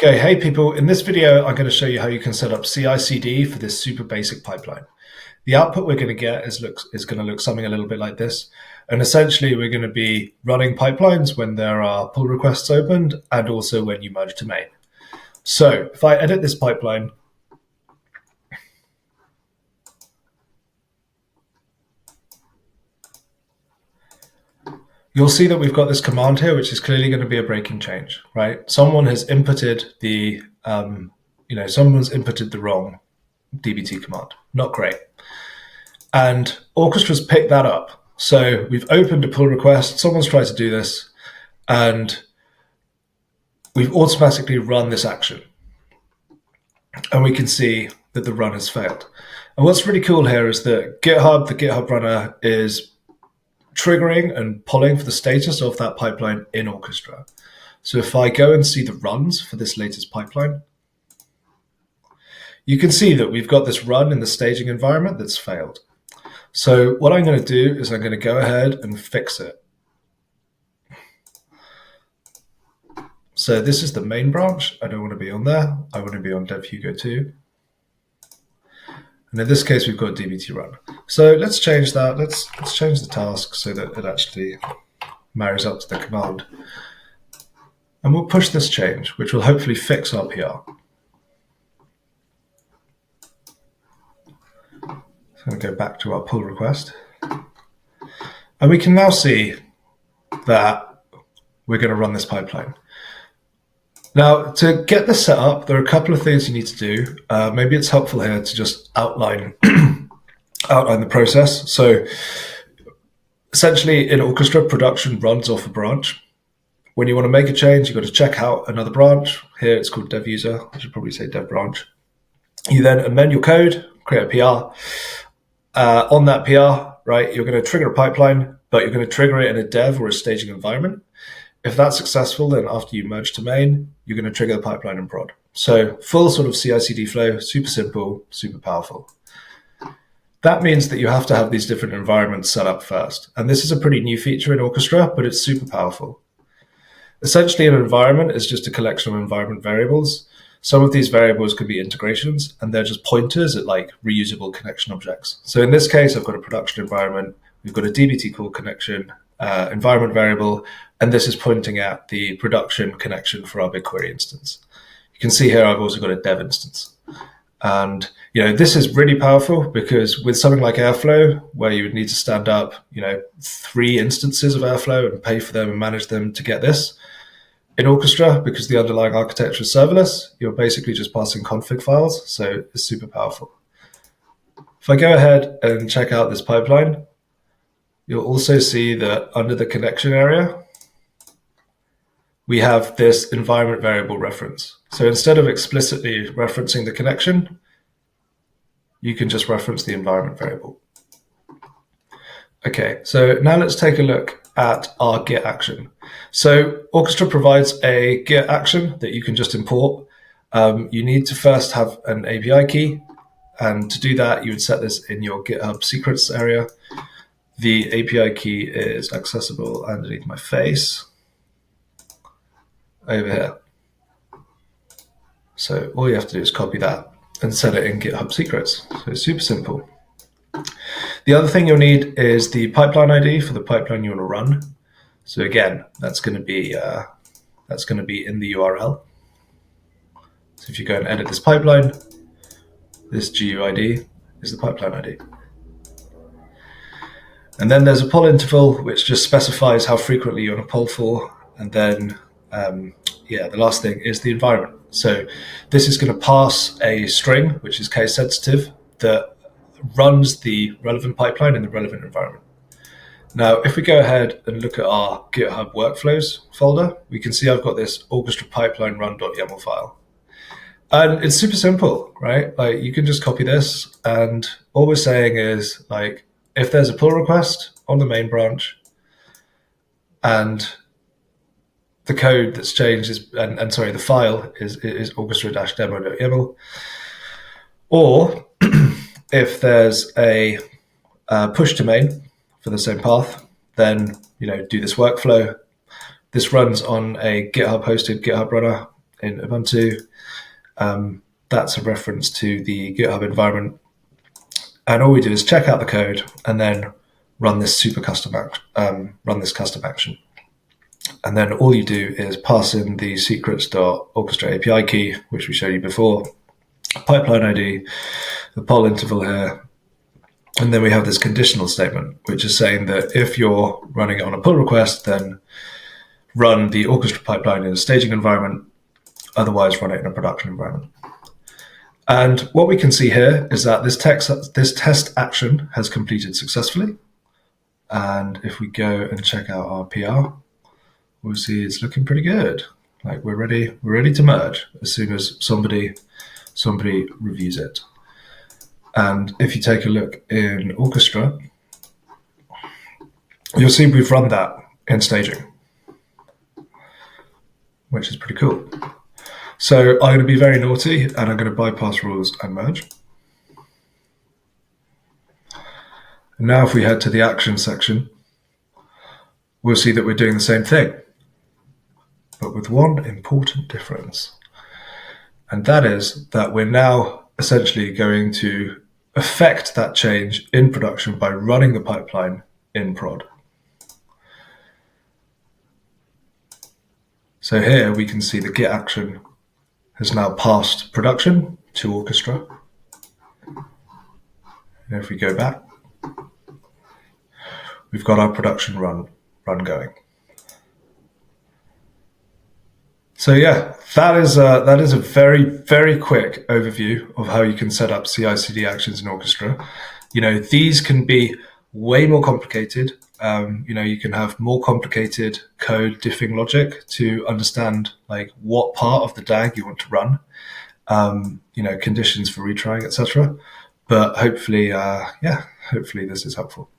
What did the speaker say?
Okay, hey people, in this video I'm going to show you how you can set up CI/CD for this super basic pipeline. The output we're going to get is going to look something a little bit like this. And essentially we're going to be running pipelines when there are pull requests opened and also when you merge to main. So if I edit this pipeline, you'll see that we've got this command here, which is clearly going to be a breaking change, right? Someone has inputted the, someone's inputted the wrong dbt command. Not great. And Orchestra's picked that up. So we've opened a pull request, someone's tried to do this, and we've automatically run this action. And we can see that the run has failed. And what's really cool here is that the GitHub runner is triggering and pulling for the status of that pipeline in Orchestra. So if I go and see the runs for this latest pipeline, you can see that we've got this run in the staging environment that's failed. So what I'm going to do is I'm going to go ahead and fix it. So this is the main branch. I don't want to be on there. I want to be on dev Hugo 2. And in this case, we've got dbt run. So let's change that. Let's change the task so that it actually marries up to the command. And we'll push this change, which will hopefully fix our PR. So I'm going to go back to our pull request. And we can now see that we're going to run this pipeline. Now, to get this set up, there are a couple of things you need to do. Maybe it's helpful here to just outline the process. So essentially in Orchestra, production runs off a branch. When you want to make a change, you've got to check out another branch. Here it's called dev user. I should probably say dev branch. You then amend your code, create a PR. On that PR, right, you're going to trigger a pipeline, but you're going to trigger it in a dev or a staging environment. If that's successful, then after you merge to main, you're going to trigger the pipeline and prod. So full sort of CI/CD flow, super simple, super powerful. That means that you have to have these different environments set up first. And this is a pretty new feature in Orchestra, but it's super powerful. Essentially, an environment is just a collection of environment variables. Some of these variables could be integrations, and they're just pointers at like reusable connection objects. So in this case, I've got a production environment. We've got a dbt call connection, environment variable, and this is pointing at the production connection for our BigQuery instance. You can see here I've also got a dev instance. And this is really powerful because with something like Airflow, where you would need to stand up 3 instances of Airflow and pay for them and manage them to get this, in Orchestra, because the underlying architecture is serverless, you're basically just passing config files, so it's super powerful. If I go ahead and check out this pipeline, you'll also see that under the connection area, we have this environment variable reference. So instead of explicitly referencing the connection, you can just reference the environment variable. Okay, so now let's take a look at our Git action. So Orchestra provides a Git action that you can just import. You need to first have an API key. And to do that, you would set this in your GitHub secrets area. The API key is accessible underneath my face over here. So all you have to do is copy that and set it in GitHub secrets. So it's super simple. The other thing you'll need is the pipeline ID for the pipeline you want to run. So again, that's going to be in the URL. So if you go and edit this pipeline, this GUID is the pipeline ID. And then there's a poll interval, which just specifies how frequently you want to poll for. And then, the last thing is the environment. So this is going to pass a string, which is case sensitive, that runs the relevant pipeline in the relevant environment. Now, if we go ahead and look at our GitHub workflows folder, we can see I've got this Orchestra pipeline run.yaml file. And it's super simple, right? Like you can just copy this, and all we're saying is like, if there's a pull request on the main branch and the code that's changed is, the file is orchestra-demo.yaml, or if there's a push to main for the same path, then do this workflow. This runs on a GitHub hosted GitHub runner, in Ubuntu. That's a reference to the GitHub environment. And all we do is check out the code and then run this custom action. And then all you do is pass in the secrets.orchestra API key, which we showed you before, pipeline ID, the poll interval here, and then we have this conditional statement, which is saying that if you're running it on a pull request, then run the Orchestra pipeline in a staging environment, otherwise run it in a production environment. And what we can see here is that this test action has completed successfully. And if we go and check out our PR, we'll see it's looking pretty good. Like we're ready to merge as soon as somebody reviews it. And if you take a look in Orchestra, you'll see we've run that in staging, which is pretty cool. So I'm going to be very naughty and I'm going to bypass rules and merge. And now if we head to the action section, we'll see that we're doing the same thing, but with one important difference. And that is that we're now essentially going to affect that change in production by running the pipeline in prod. So here we can see the Git action has now passed production to Orchestra. And if we go back, we've got our production run going. So yeah, that is a very, very quick overview of how you can set up CI/CD actions in Orchestra. These can be way more complicated. You can have more complicated code diffing logic to understand like what part of the DAG you want to run, conditions for retrying, etc. But hopefully this is helpful.